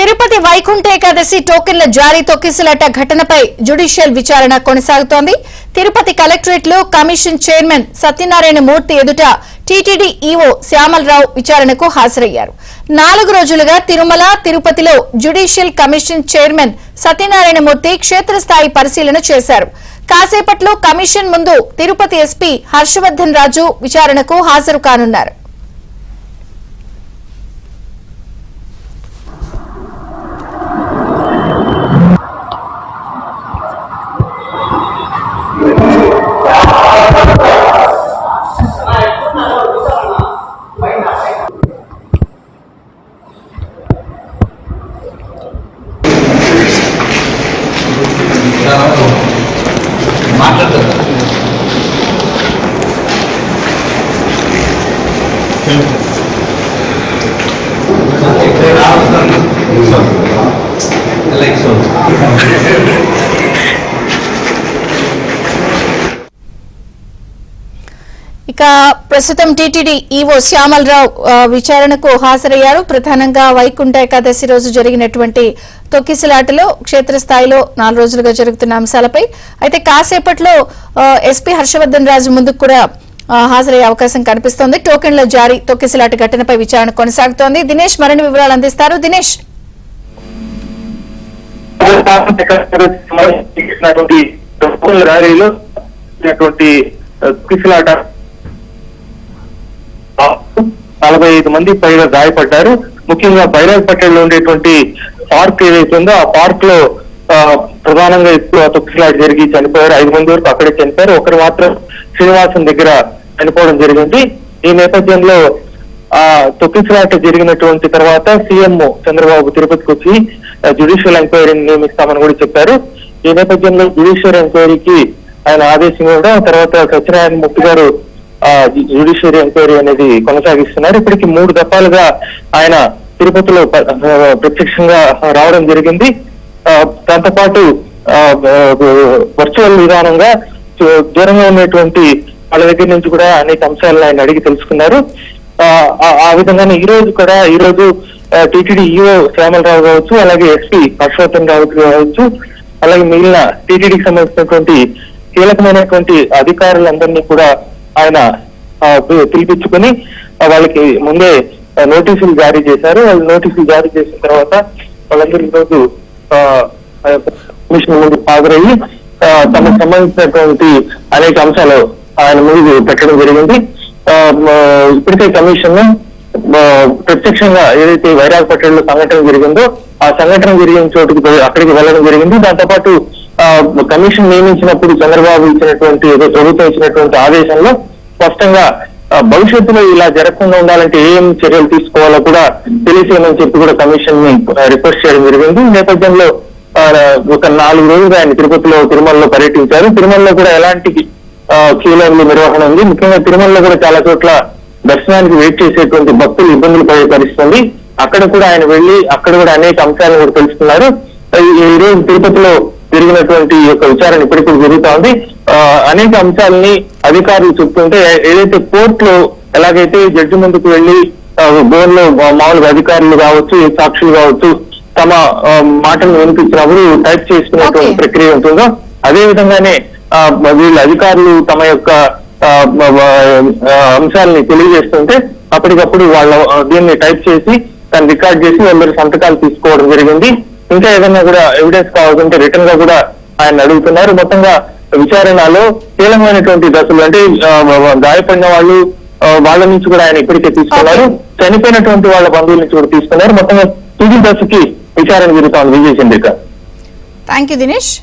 తిరుపతి వైకుంఠ ఏకాదశి టోకెన్ల జారీ తొక్కిసలాట ఘటనపై జ్యుడిషియల్ విచారణ కొనసాగుతోంది. తిరుపతి కలెక్టరేట్ లో కమిషన్ చైర్మన్ సత్యనారాయణ మూర్తి ఎదుట టీటీడీ ఈవో శ్యామలరావు విచారణకు హాజరయ్యారు. 4 రోజులుగా తిరుమల, తిరుపతిలో judicial commission chairman Satyanarayana Murthy క్షేత్రస్థాయి పరిశీలన చేశారు. కాసేపట్లో కమిషన్ ముందు తిరుపతి ఎస్పీ హర్షవర్ధన్ రాజు విచారణకు హాజరు కానున్నారు. ఇక ప్రస్తుతం టీటీడీ ఈవో శ్యామలరావు విచారణకు హాజరయ్యారు. ప్రధానంగా వైకుంఠ ఏకాదశి రోజు జరిగినటువంటి తొక్కిసలాటలో క్షేత్రస్థాయిలో 4 రోజులుగా జరుగుతున్న అంశాలపై అయితే కాసేపట్లో ఎస్పీ హర్షవర్ధన్ రాజు ముందుకు కూడా హాజరయ్యే అవకాశం కనిపిస్తోంది. టోకెన్ల జారీ తొక్కిసలాట ఘటనపై విచారణ కొనసాగుతోంది. దినేష్ మరిన్ని వివరాలు అందిస్తారు. దినేష్, తొక్కిసలాట 45 మంది పైగా గాయపడ్డారు. ముఖ్యంగా బైరాగపట్టణంలో ఉండేటువంటి పార్క్ ఏదైతే ఉందో ఆ పార్క్ లో ప్రధానంగా ఎక్కువ తొక్కిసలాట జరిగి చనిపోయారు. 5 మంది వరకు అక్కడే చనిపోయారు. ఒకరు మాత్రం శ్రీనివాసం దగ్గర చనిపోవడం జరిగింది. ఈ నేపథ్యంలో ఆ తొక్కిసలాట జరిగినటువంటి తర్వాత సీఎం చంద్రబాబు తిరుపతికి వచ్చి జ్యుడిషియల్ ఎంక్వైరీని నియమిస్తామని కూడా చెప్పారు. ఈ నేపథ్యంలో జ్యుడిషియల్ ఎంక్వైరీకి ఆయన ఆదేశం ఇవ్వడం, తర్వాత సత్యనారాయణ మూర్తి గారు జ్యుడిషియరీ ఎంక్వైరీ అనేది కొనసాగిస్తున్నారు. ఇప్పటికి 3 దఫాలుగా ఆయన తిరుపతిలో ప్రత్యక్షంగా రావడం జరిగింది. దాంతో పాటు వర్చువల్ విధానంగా దూరంగా ఉన్నటువంటి వాళ్ళ దగ్గర నుంచి కూడా అనేక అంశాలను ఆయన అడిగి తెలుసుకున్నారు. ఆ విధంగానే ఈ రోజు టీటీడీ ఈఓ శ్యామలరావు కావచ్చు, అలాగే ఎస్పీ హర్షవర్ధన్ రావు కావచ్చు, అలాగే మిగిలిన టీటీడీకి సంబంధించినటువంటి కీలకమైనటువంటి అధికారులందరినీ కూడా ఆయన పిలిపించుకుని వాళ్ళకి ముందే నోటీసులు జారీ చేశారు. వాళ్ళు నోటీసులు జారీ చేసిన తర్వాత వాళ్ళందరూ ఈరోజు కమిషన్ ముందు హాజరయ్యి తమకు సంబంధించినటువంటి అనేక అంశాలు ఆయన ముందు పెట్టడం జరిగింది. ఇప్పటికే కమిషన్ ప్రత్యక్షంగా ఏదైతే వైరాగపట్టణంలో సంఘటన జరిగిందో ఆ సంఘటన జరిగిన చోటుకి అక్కడికి వెళ్ళడం జరిగింది. దాంతో పాటు కమిషన్ నియమించినప్పుడు చంద్రబాబు ఇచ్చినటువంటి ప్రభుత్వం ఇచ్చినటువంటి ఆదేశంలో స్పష్టంగా భవిష్యత్తులో ఇలా జరగకుండా ఉండాలంటే ఏం చర్యలు తీసుకోవాలో కూడా తెలియచేయమని చెప్పి కూడా కమిషన్ ని రిక్వెస్ట్ చేయడం జరిగింది. ఈ నేపథ్యంలో ఒక 4 రోజులుగా ఆయన తిరుమలలో పర్యటించారు. తిరుమలలో కూడా ఎలాంటి క్యూ లైన్ల నిర్వహణ ఉంది. ముఖ్యంగా తిరుమలలో కూడా చాలా చోట్ల దర్శనానికి వెయిట్ చేసేటువంటి భక్తులు ఇబ్బందులు పడే పరిస్థితుంది. అక్కడ కూడా ఆయన వెళ్లి అక్కడ కూడా అనేక అంశాలను కూడా తెలుసుకున్నారు. ఈ రోజు తిరుపతిలో జరిగినటువంటి యొక్క విచారణ ఇప్పటికీ జరుగుతా ఉంది. అనేక అంశాలని అధికారులు చెప్తుంటే ఏదైతే కోర్టులో ఎలాగైతే జడ్జి ముందుకు వెళ్లి బోన్లో మామూలుగా అధికారులు కావచ్చు, సాక్షులు కావచ్చు తమ మాటను వినిపించినప్పుడు టైప్ చేసుకునేటువంటి ప్రక్రియ ఉంటుందో అదే విధంగానే వీళ్ళ అధికారులు తమ యొక్క అంశాలని తెలియజేస్తుంటే అప్పటికప్పుడు వాళ్ళ దీన్ని టైప్ చేసి దాన్ని రికార్డ్ చేసి వాళ్ళ సంతకాలు తీసుకోవడం జరిగింది. ఇంకా ఏదైనా కూడా ఎవిడెన్స్ కావాలంటే రిటర్న్ గా కూడా ఆయన అడుగుతున్నారు. మొత్తంగా విచారణలో కీలకమైనటువంటి దశలు అంటే గాయపడిన వాళ్ళ నుంచి కూడా ఆయన ఇప్పటికే తీసుకున్నారు. చనిపోయినటువంటి వాళ్ళ బంధువుల నుంచి కూడా తీసుకున్నారు. మొత్తంగా తుది దశకి విచారణ జరుగుతోంది. విజయ్ చంద్రిక. Thank you Dinesh.